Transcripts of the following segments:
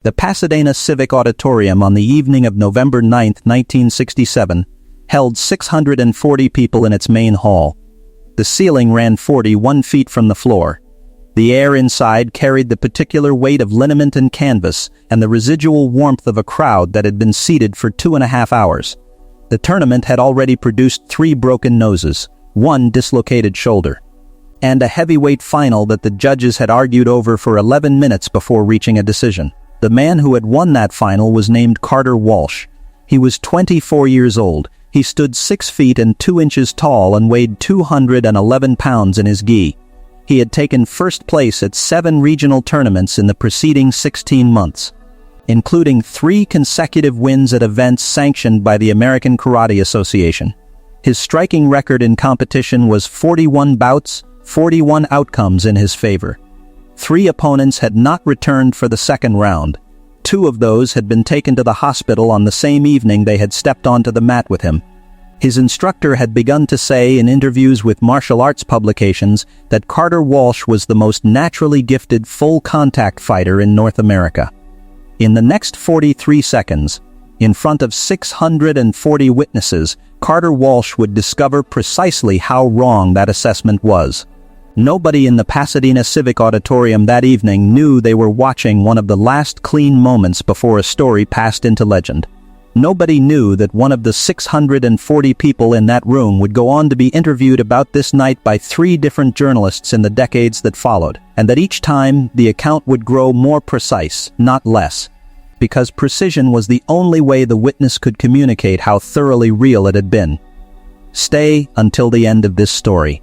The Pasadena Civic Auditorium on the evening of November 9, 1967, held 640 people in its main hall. The ceiling ran 41 feet from the floor. The air inside carried the particular weight of liniment and canvas and the residual warmth of a crowd that had been seated for 2.5 hours. The tournament had already produced 3 broken noses, 1 dislocated shoulder, and a heavyweight final that the judges had argued over for 11 minutes before reaching a decision. The man who had won that final was named Carter Walsh. He was 24 years old. He stood 6 feet and 2 inches tall and weighed 211 pounds in his gi. He had taken first place at 7 regional tournaments in the preceding 16 months, including 3 consecutive wins at events sanctioned by the American Karate Association. His striking record in competition was 41 bouts, 41 outcomes in his favor. 3 opponents had not returned for the second round. 2 of those had been taken to the hospital on the same evening they had stepped onto the mat with him. His instructor had begun to say in interviews with martial arts publications that Carter Walsh was the most naturally gifted full-contact fighter in North America. In the next 43 seconds, in front of 640 witnesses, Carter Walsh would discover precisely how wrong that assessment was. Nobody in the Pasadena Civic Auditorium that evening knew they were watching one of the last clean moments before a story passed into legend. Nobody knew that one of the 640 people in that room would go on to be interviewed about this night by 3 different journalists in the decades that followed, and that each time the account would grow more precise, not less, because precision was the only way the witness could communicate how thoroughly real it had been. Stay until the end of this story.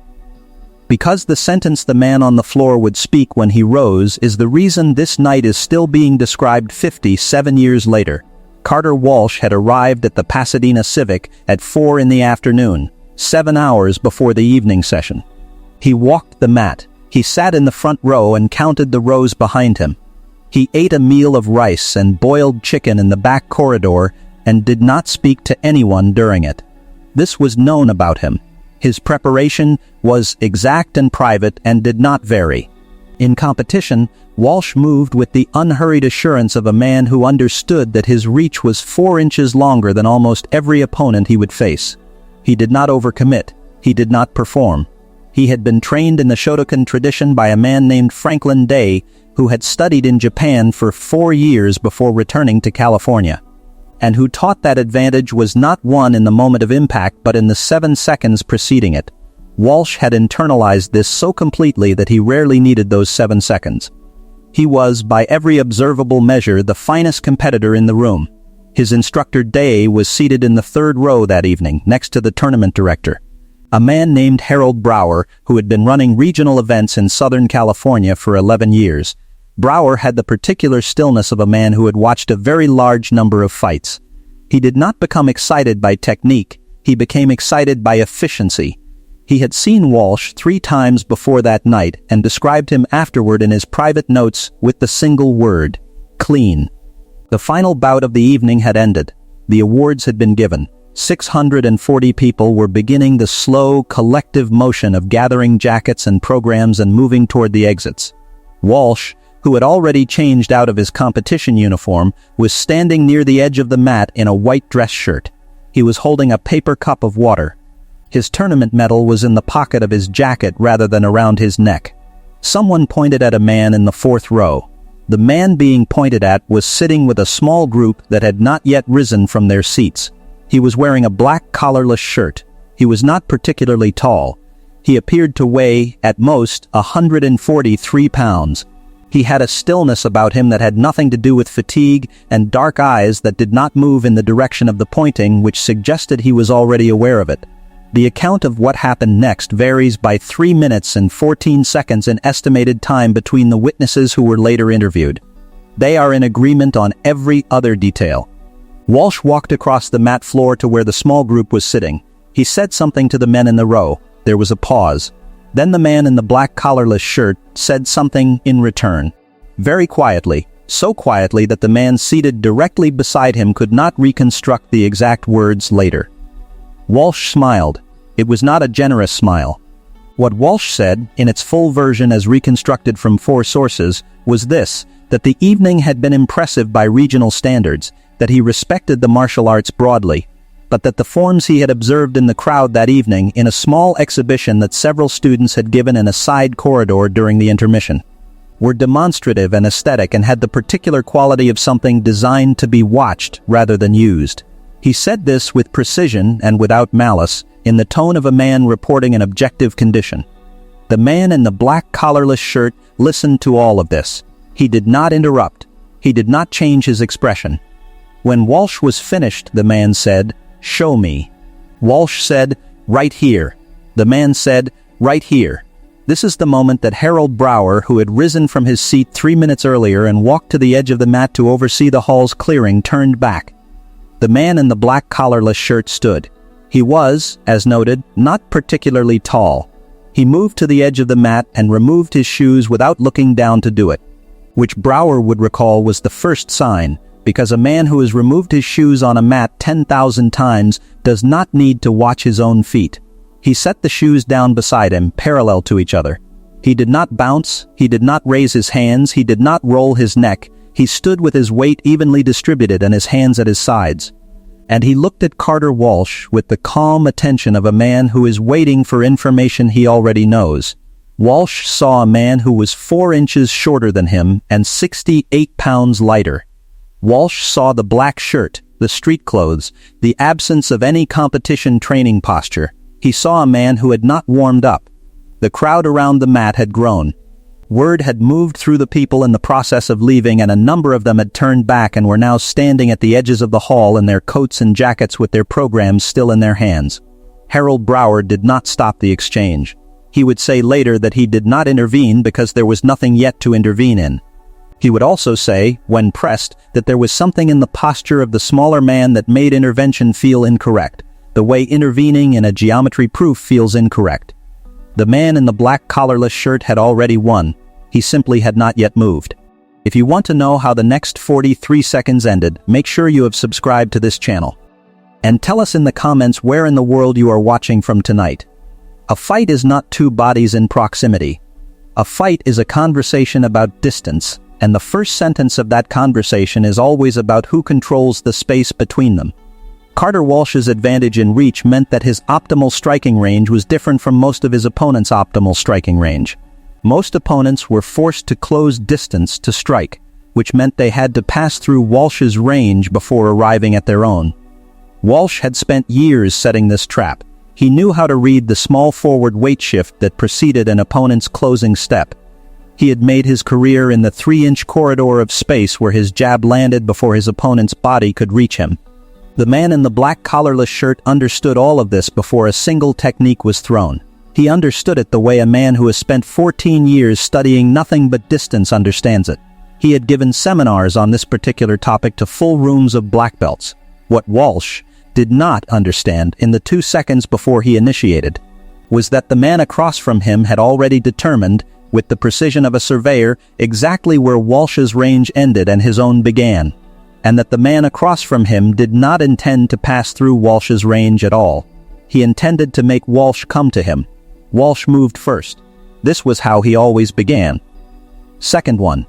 Because the sentence the man on the floor would speak when he rose is the reason this night is still being described 57 years later. Carter Walsh had arrived at the Pasadena Civic at 4 in the afternoon, 7 hours before the evening session. He walked the mat. He sat in the front row and counted the rows behind him. He ate a meal of rice and boiled chicken in the back corridor and did not speak to anyone during it. This was known about him. His preparation was exact and private and did not vary. In competition, Walsh moved with the unhurried assurance of a man who understood that his reach was 4 inches longer than almost every opponent he would face. He did not overcommit. He did not perform. He had been trained in the Shotokan tradition by a man named Franklin Day, who had studied in Japan for 4 years before returning to California, and who taught that advantage was not won in the moment of impact but in the 7 seconds preceding it. Walsh had internalized this so completely that he rarely needed those 7 seconds. He was, by every observable measure, the finest competitor in the room. His instructor Day was seated in the 3rd row that evening, next to the tournament director, a man named Harold Brower, who had been running regional events in Southern California for 11 years. Brower had the particular stillness of a man who had watched a very large number of fights. He did not become excited by technique. He became excited by efficiency. He had seen Walsh 3 times before that night and described him afterward in his private notes with the single word, clean. The final bout of the evening had ended. The awards had been given. 640 people were beginning the slow, collective motion of gathering jackets and programs and moving toward the exits. Walsh, who had already changed out of his competition uniform, was standing near the edge of the mat in a white dress shirt. He was holding a paper cup of water. His tournament medal was in the pocket of his jacket rather than around his neck. Someone pointed at a man in the 4th row. The man being pointed at was sitting with a small group that had not yet risen from their seats. He was wearing a black collarless shirt. He was not particularly tall. He appeared to weigh, at most, 143 pounds. He had a stillness about him that had nothing to do with fatigue and dark eyes that did not move in the direction of the pointing, which suggested he was already aware of it. The account of what happened next varies by 3 minutes and 14 seconds in estimated time between the witnesses who were later interviewed. They are in agreement on every other detail. Walsh walked across the mat floor to where the small group was sitting. He said something to the men in the row. There was a pause. Then the man in the black collarless shirt said something in return. Very quietly, so quietly that the man seated directly beside him could not reconstruct the exact words later. Walsh smiled. It was not a generous smile. What Walsh said, in its full version as reconstructed from 4 sources, was this: that the evening had been impressive by regional standards, that he respected the martial arts broadly, but that the forms he had observed in the crowd that evening in a small exhibition that several students had given in a side corridor during the intermission were demonstrative and aesthetic and had the particular quality of something designed to be watched rather than used. He said this with precision and without malice, in the tone of a man reporting an objective condition. The man in the black collarless shirt listened to all of this. He did not interrupt. He did not change his expression. When Walsh was finished, the man said, "Show me." Walsh said, "Right here." The man said, "Right here." This is the moment that Harold Brower, who had risen from his seat 3 minutes earlier and walked to the edge of the mat to oversee the hall's clearing, turned back. The man in the black collarless shirt stood. He was, as noted, not particularly tall. He moved to the edge of the mat and removed his shoes without looking down to do it, which Brower would recall was the first sign, because a man who has removed his shoes on a mat 10,000 times does not need to watch his own feet. He set the shoes down beside him, parallel to each other. He did not bounce, he did not raise his hands, he did not roll his neck. He stood with his weight evenly distributed and his hands at his sides. And he looked at Carter Walsh with the calm attention of a man who is waiting for information he already knows. Walsh saw a man who was 4 inches shorter than him and 68 pounds lighter. Walsh saw the black shirt, the street clothes, the absence of any competition training posture. He saw a man who had not warmed up. The crowd around the mat had grown. Word had moved through the people in the process of leaving, and a number of them had turned back and were now standing at the edges of the hall in their coats and jackets with their programs still in their hands. Harold Brower did not stop the exchange. He would say later that he did not intervene because there was nothing yet to intervene in. He would also say, when pressed, that there was something in the posture of the smaller man that made intervention feel incorrect, the way intervening in a geometry proof feels incorrect. The man in the black collarless shirt had already won. He simply had not yet moved. If you want to know how the next 43 seconds ended, make sure you have subscribed to this channel. And tell us in the comments where in the world you are watching from tonight. A fight is not two bodies in proximity. A fight is a conversation about distance, and the first sentence of that conversation is always about who controls the space between them. Carter Walsh's advantage in reach meant that his optimal striking range was different from most of his opponents' optimal striking range. Most opponents were forced to close distance to strike, which meant they had to pass through Walsh's range before arriving at their own. Walsh had spent years setting this trap. He knew how to read the small forward weight shift that preceded an opponent's closing step. He had made his career in the 3-inch corridor of space where his jab landed before his opponent's body could reach him. The man in the black collarless shirt understood all of this before a single technique was thrown. He understood it the way a man who has spent 14 years studying nothing but distance understands it. He had given seminars on this particular topic to full rooms of black belts. What Walsh did not understand in the 2 seconds before he initiated was that the man across from him had already determined, with the precision of a surveyor, exactly where Walsh's range ended and his own began, and that the man across from him did not intend to pass through Walsh's range at all. He intended to make Walsh come to him. Walsh moved first. This was how he always began. Second one.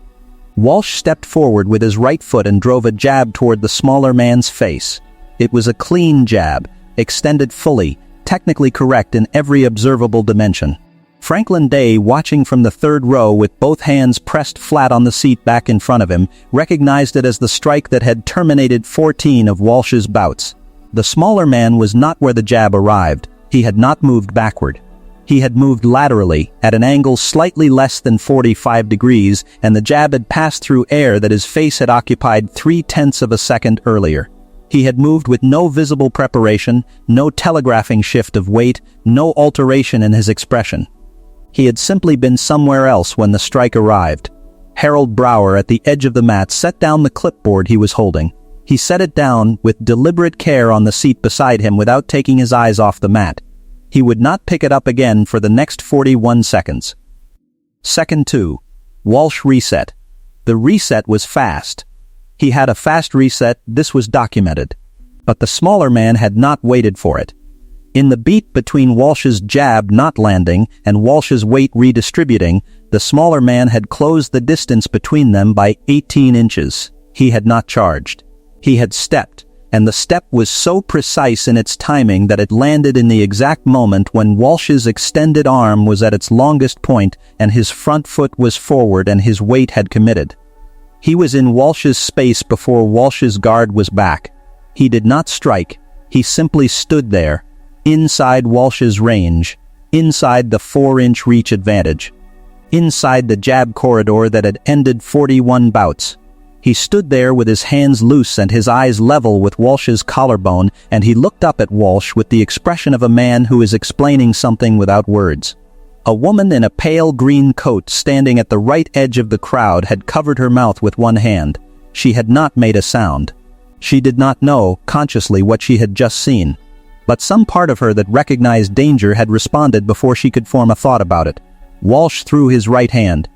Walsh stepped forward with his right foot and drove a jab toward the smaller man's face. It was a clean jab, extended fully, technically correct in every observable dimension. Franklin Day, watching from the third row with both hands pressed flat on the seat back in front of him, recognized it as the strike that had terminated 14 of Walsh's bouts. The smaller man was not where the jab arrived. He had not moved backward. He had moved laterally, at an angle slightly less than 45 degrees, and the jab had passed through air that his face had occupied 0.3 of a second earlier. He had moved with no visible preparation, no telegraphing shift of weight, no alteration in his expression. He had simply been somewhere else when the strike arrived. Harold Brower, at the edge of the mat, set down the clipboard he was holding. He set it down with deliberate care on the seat beside him without taking his eyes off the mat. He would not pick it up again for the next 41 seconds. Second 2. Walsh reset. The reset was fast. He had a fast reset, this was documented. But the smaller man had not waited for it. In the beat between Walsh's jab not landing and Walsh's weight redistributing, The smaller man had closed the distance between them by 18 inches. He had not charged. He had stepped, and the step was so precise in its timing that it landed in the exact moment when Walsh's extended arm was at its longest point and his front foot was forward and his weight had committed. He was in Walsh's space before Walsh's guard was back. He did not strike. He simply stood there, inside Walsh's range, inside the 4-inch reach advantage, inside the jab corridor that had ended 41 bouts. He stood there with his hands loose and his eyes level with Walsh's collarbone, and he looked up at Walsh with the expression of a man who is explaining something without words. A woman in a pale green coat standing at the right edge of the crowd had covered her mouth with one hand. She had not made a sound. She did not know, consciously, what she had just seen. But some part of her that recognized danger had responded before she could form a thought about it. Walsh threw his right hand.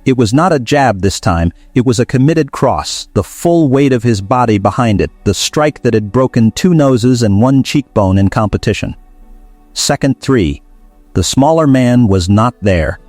It was not a jab this time, it was a committed cross, the full weight of his body behind it, the strike that had broken 2 noses and 1 cheekbone in competition. Second 3. The smaller man was not there.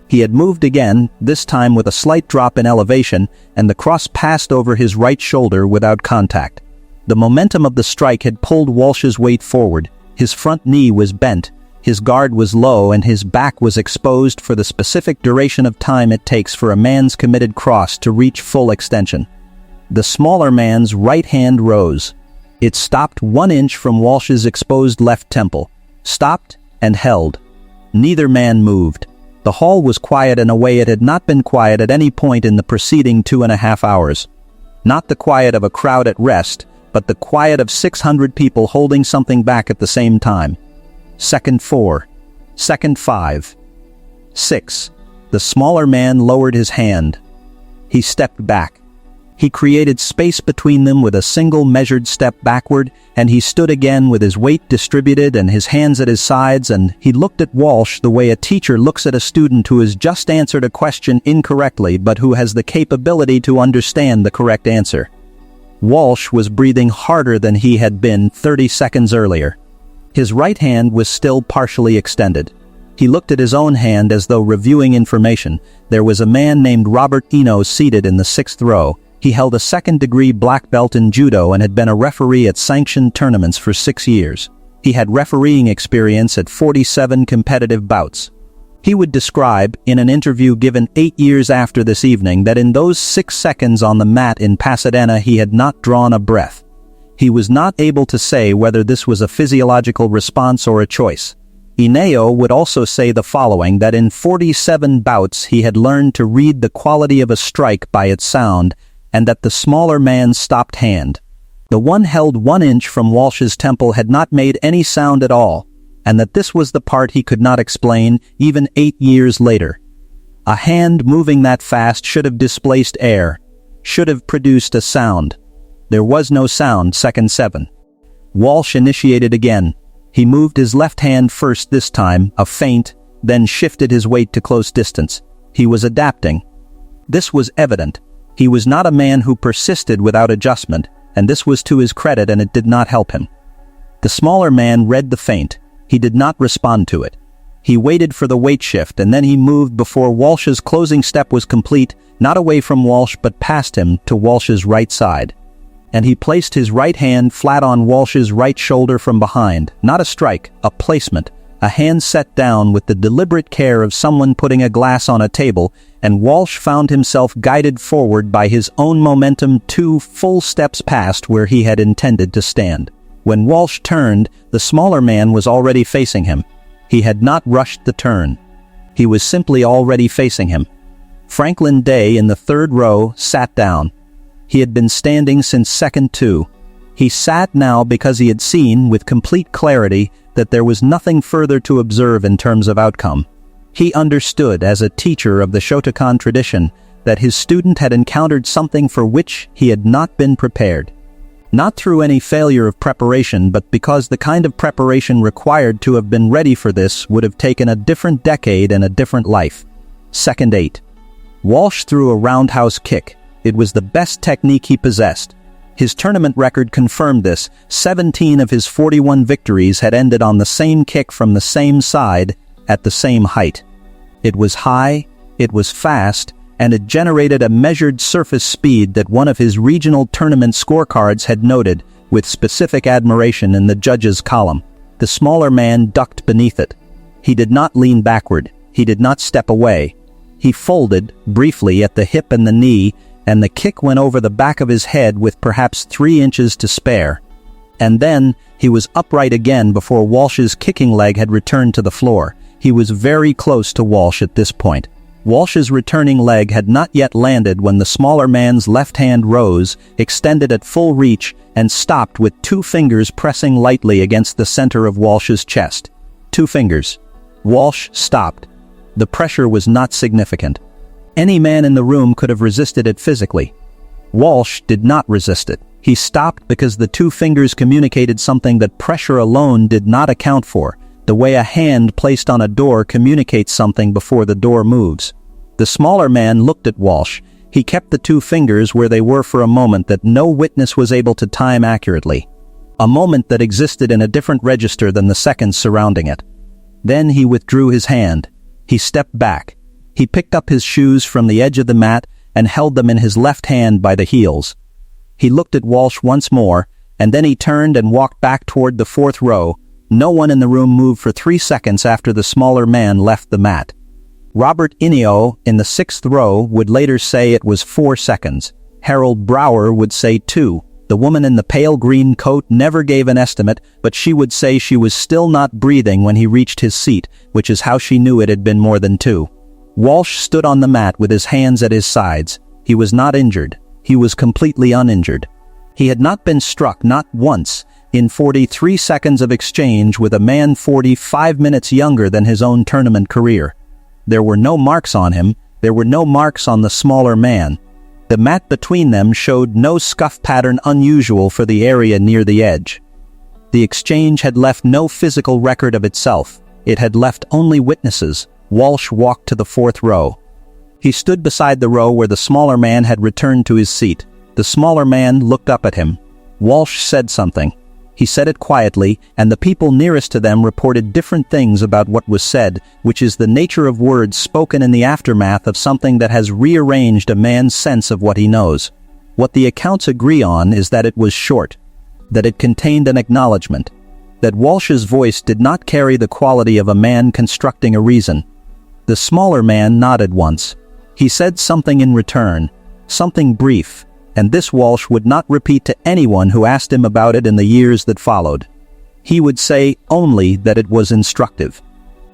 He had moved again, this time with a slight drop in elevation, and the cross passed over his right shoulder without contact. The momentum of the strike had pulled Walsh's weight forward. His front knee was bent. His guard was low and his back was exposed for the specific duration of time it takes for a man's committed cross to reach full extension. The smaller man's right hand rose. It stopped 1 inch from Walsh's exposed left temple. Stopped and held. Neither man moved. The hall was quiet in a way it had not been quiet at any point in the preceding 2.5 hours. Not the quiet of a crowd at rest, but the quiet of 600 people holding something back at the same time. Second 4. Second 5. 6. The smaller man lowered his hand. He stepped back. He created space between them with a single measured step backward, and he stood again with his weight distributed and his hands at his sides, and he looked at Walsh the way a teacher looks at a student who has just answered a question incorrectly but who has the capability to understand the correct answer. Walsh was breathing harder than he had been 30 seconds earlier. His right hand was still partially extended. He looked at his own hand as though reviewing information. There was a man named Robert Eno seated in the 6th row. He held a 2nd-degree black belt in judo and had been a referee at sanctioned tournaments for 6 years. He had refereeing experience at 47 competitive bouts. He would describe, in an interview given 8 years after this evening, that in those 6 seconds on the mat in Pasadena he had not drawn a breath. He was not able to say whether this was a physiological response or a choice. Ineo would also say the following, that in 47 bouts he had learned to read the quality of a strike by its sound, and that the smaller man's stopped hand, the one held 1 inch from Walsh's temple, had not made any sound at all, and that this was the part he could not explain even 8 years later. A hand moving that fast should have displaced air, should have produced a sound. There was no sound. Second 7. Walsh initiated again. He moved his left hand first this time, a feint, then shifted his weight to close distance. He was adapting. This was evident. He was not a man who persisted without adjustment, and this was to his credit, and it did not help him. The smaller man read the feint. He did not respond to it. He waited for the weight shift, and then he moved before Walsh's closing step was complete, not away from Walsh but past him to Walsh's right side. And he placed his right hand flat on Walsh's right shoulder from behind, not a strike, a placement, a hand set down with the deliberate care of someone putting a glass on a table, and Walsh found himself guided forward by his own momentum 2 full steps past where he had intended to stand. When Walsh turned, the smaller man was already facing him. He had not rushed the turn. He was simply already facing him. Franklin Day in the 3rd row sat down. He had been standing since second 2. He sat now because he had seen, with complete clarity, that there was nothing further to observe in terms of outcome. He understood, as a teacher of the Shotokan tradition, that his student had encountered something for which he had not been prepared. Not through any failure of preparation, but because the kind of preparation required to have been ready for this would have taken a different decade and a different life. Second 8. Walsh threw a roundhouse kick. It was the best technique he possessed. His tournament record confirmed this. 17 of his 41 victories had ended on the same kick from the same side, at the same height. It was high, It was fast, and it generated a measured surface speed that one of his regional tournament scorecards had noted with specific admiration in the judges' column. The smaller man ducked beneath it. He did not lean backward. He did not step away. He folded, briefly, at the hip and the knee, and the kick went over the back of his head with perhaps 3 inches to spare. And then, he was upright again before Walsh's kicking leg had returned to the floor. He was very close to Walsh at this point. Walsh's returning leg had not yet landed when the smaller man's left hand rose, extended at full reach, and stopped with 2 fingers pressing lightly against the center of Walsh's chest. 2 fingers. Walsh stopped. The pressure was not significant. Any man in the room could have resisted it physically. Walsh did not resist it. He stopped because the 2 fingers communicated something that pressure alone did not account for, the way a hand placed on a door communicates something before the door moves. The smaller man looked at Walsh. He kept the 2 fingers where they were for a moment that no witness was able to time accurately. A moment that existed in a different register than the seconds surrounding it. Then he withdrew his hand. He stepped back. He picked up his shoes from the edge of the mat and held them in his left hand by the heels. He looked at Walsh once more, and then he turned and walked back toward the 4th row. No one in the room moved for 3 seconds after the smaller man left the mat. Robert Inio, in the 6th row, would later say it was 4 seconds. Harold Brower would say 2. The woman in the pale green coat never gave an estimate, but she would say she was still not breathing when he reached his seat, which is how she knew it had been more than 2. Walsh stood on the mat with his hands at his sides. He was not injured. He was completely uninjured. He had not been struck, not once, in 43 seconds of exchange with a man 45 minutes younger than his own tournament career. There were no marks on him. There were no marks on the smaller man. The mat between them showed no scuff pattern unusual for the area near the edge. The exchange had left no physical record of itself. It had left only witnesses. Walsh walked to the 4th row. He stood beside the row where the smaller man had returned to his seat. The smaller man looked up at him. Walsh said something. He said it quietly, and the people nearest to them reported different things about what was said, which is the nature of words spoken in the aftermath of something that has rearranged a man's sense of what he knows. What the accounts agree on is that it was short, that it contained an acknowledgement, that Walsh's voice did not carry the quality of a man constructing a reason. The smaller man nodded once. He said something in return, something brief, and this Walsh would not repeat to anyone who asked him about it in the years that followed. He would say only that it was instructive.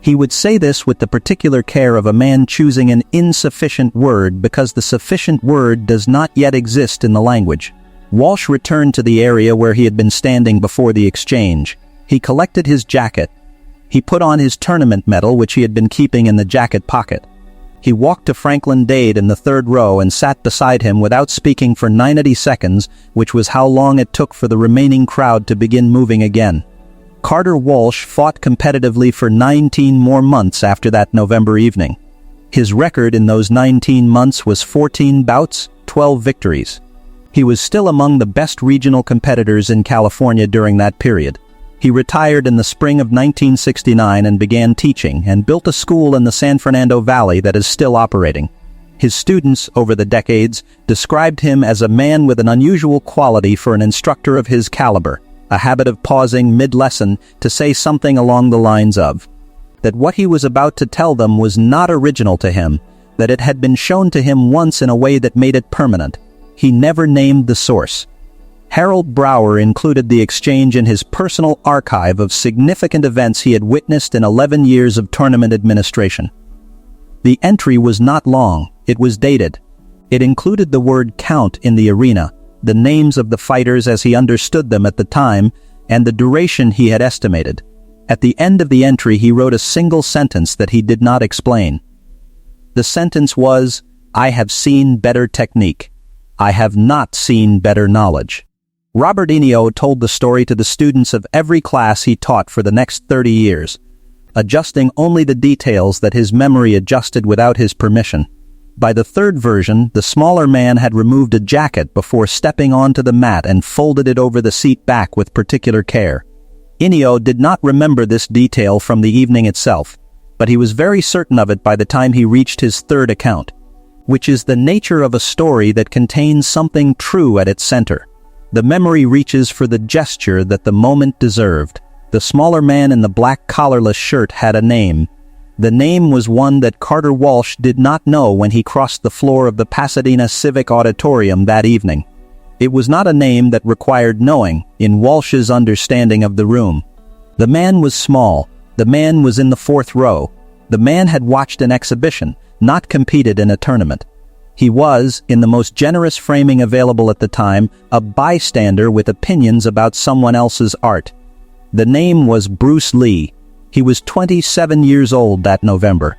He would say this with the particular care of a man choosing an insufficient word because the sufficient word does not yet exist in the language. Walsh returned to the area where he had been standing before the exchange. He collected his jacket. He put on his tournament medal, which he had been keeping in the jacket pocket. He walked to Franklin Dade in the 3rd row and sat beside him without speaking for 90 seconds, which was how long it took for the remaining crowd to begin moving again. Carter Walsh fought competitively for 19 more months after that November evening. His record in those 19 months was 14 bouts, 12 victories. He was still among the best regional competitors in California during that period. He retired in the spring of 1969 and began teaching, and built a school in the San Fernando Valley that is still operating. His students, over the decades, described him as a man with an unusual quality for an instructor of his caliber, a habit of pausing mid-lesson to say something along the lines of, that what he was about to tell them was not original to him, that it had been shown to him once in a way that made it permanent. He never named the source. Harold Brower included the exchange in his personal archive of significant events he had witnessed in 11 years of tournament administration. The entry was not long. It was dated. It included the word count in the arena, the names of the fighters as he understood them at the time, and the duration he had estimated. At the end of the entry he wrote a single sentence that he did not explain. The sentence was, "I have seen better technique. I have not seen better knowledge." Robert Inio told the story to the students of every class he taught for the next 30 years, adjusting only the details that his memory adjusted without his permission. By the 3rd version, the smaller man had removed a jacket before stepping onto the mat and folded it over the seat back with particular care. Inio did not remember this detail from the evening itself. but he was very certain of it by the time he reached his third account, which is the nature of a story that contains something true at its center. The memory reaches for the gesture that the moment deserved. The smaller man in the black collarless shirt had a name. The name was one that Carter Walsh did not know when he crossed the floor of the Pasadena Civic Auditorium that evening. It was not a name that required knowing, in Walsh's understanding of the room. The man was small. The man was in the fourth row. The man had watched an exhibition, not competed in a tournament. He was, in the most generous framing available at the time, a bystander with opinions about someone else's art. The name was Bruce Lee. He was 27 years old that November.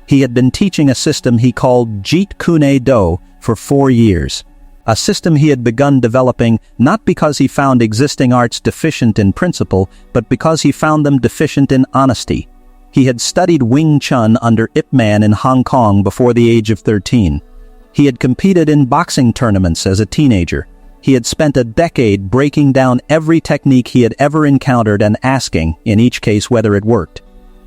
He had been teaching a system he called Jeet Kune Do for 4 years. A system he had begun developing not because he found existing arts deficient in principle, but because he found them deficient in honesty. He had studied Wing Chun under Ip Man in Hong Kong before the age of 13. He had competed in boxing tournaments as a teenager. He had spent a decade breaking down every technique he had ever encountered and asking, in each case, whether it worked.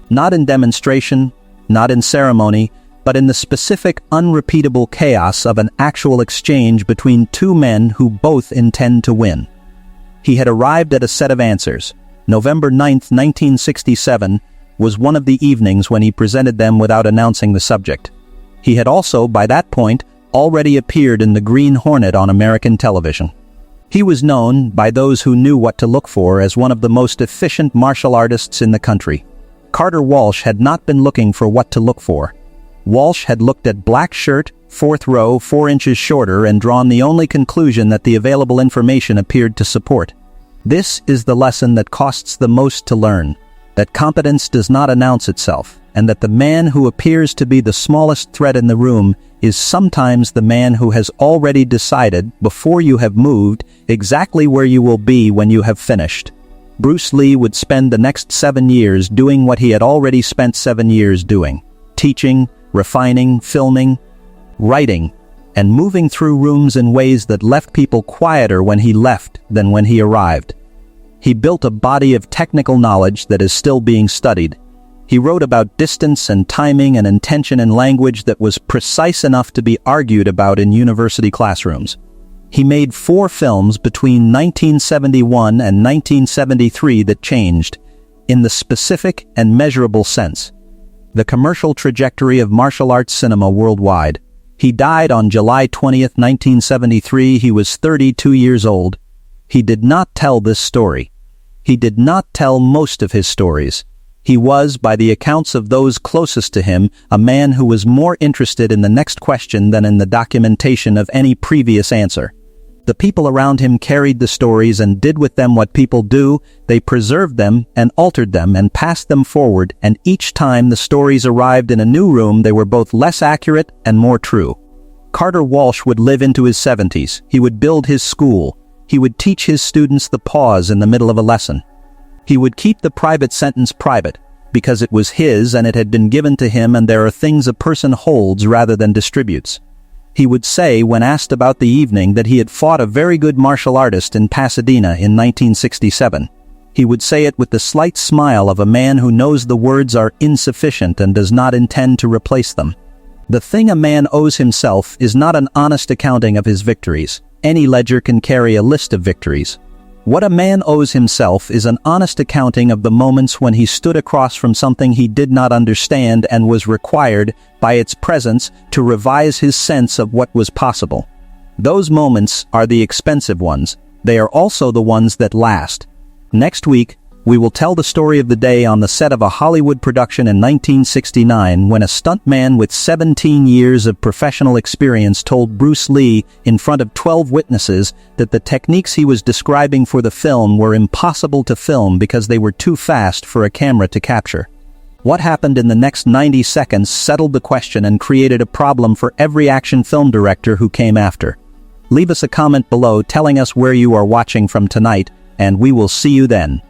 Not in demonstration, not in ceremony, but in the specific, unrepeatable chaos of an actual exchange between two men who both intend to win. He had arrived at a set of answers. November 9, 1967, was one of the evenings when he presented them without announcing the subject. He had also, by that point, already appeared in the Green Hornet on American television. He was known, by those who knew what to look for, as one of the most efficient martial artists in the country. Carter Walsh had not been looking for what to look for. Walsh had looked at black shirt, fourth row, 4 inches shorter, and drawn the only conclusion that the available information appeared to support. This is the lesson that costs the most to learn, that competence does not announce itself, and that the man who appears to be the smallest thread in the room is sometimes the man who has already decided, before you have moved, exactly where you will be when you have finished. Bruce Lee would spend the next 7 years doing what he had already spent 7 years doing: teaching, refining, filming, writing, and moving through rooms in ways that left people quieter when he left than when he arrived. He built a body of technical knowledge that is still being studied. He wrote about distance and timing and intention in language that was precise enough to be argued about in university classrooms. He made 4 films between 1971 and 1973 that changed, in the specific and measurable sense, the commercial trajectory of martial arts cinema worldwide. He died on July 20, 1973. He was 32 years old. He did not tell this story. He did not tell most of his stories. He was, by the accounts of those closest to him, a man who was more interested in the next question than in the documentation of any previous answer. The people around him carried the stories and did with them what people do. They preserved them and altered them and passed them forward, and each time the stories arrived in a new room, they were both less accurate and more true. Carter Walsh would live into his 70s. He would build his school. He would teach his students the pause in the middle of a lesson. He would keep the private sentence private, because it was his and it had been given to him, and there are things a person holds rather than distributes. He would say, when asked about the evening, that he had fought a very good martial artist in Pasadena in 1967. He would say it with the slight smile of a man who knows the words are insufficient and does not intend to replace them. The thing a man owes himself is not an honest accounting of his victories. Any ledger can carry a list of victories. What a man owes himself is an honest accounting of the moments when he stood across from something he did not understand and was required, by its presence, to revise his sense of what was possible. Those moments are the expensive ones. They are also the ones that last. Next week, we will tell the story of the day on the set of a Hollywood production in 1969 when a stuntman with 17 years of professional experience told Bruce Lee in front of 12 witnesses that the techniques he was describing for the film were impossible to film because they were too fast for a camera to capture. What happened in the next 90 seconds settled the question and created a problem for every action film director who came after. Leave us a comment below telling us where you are watching from tonight, and we will see you then.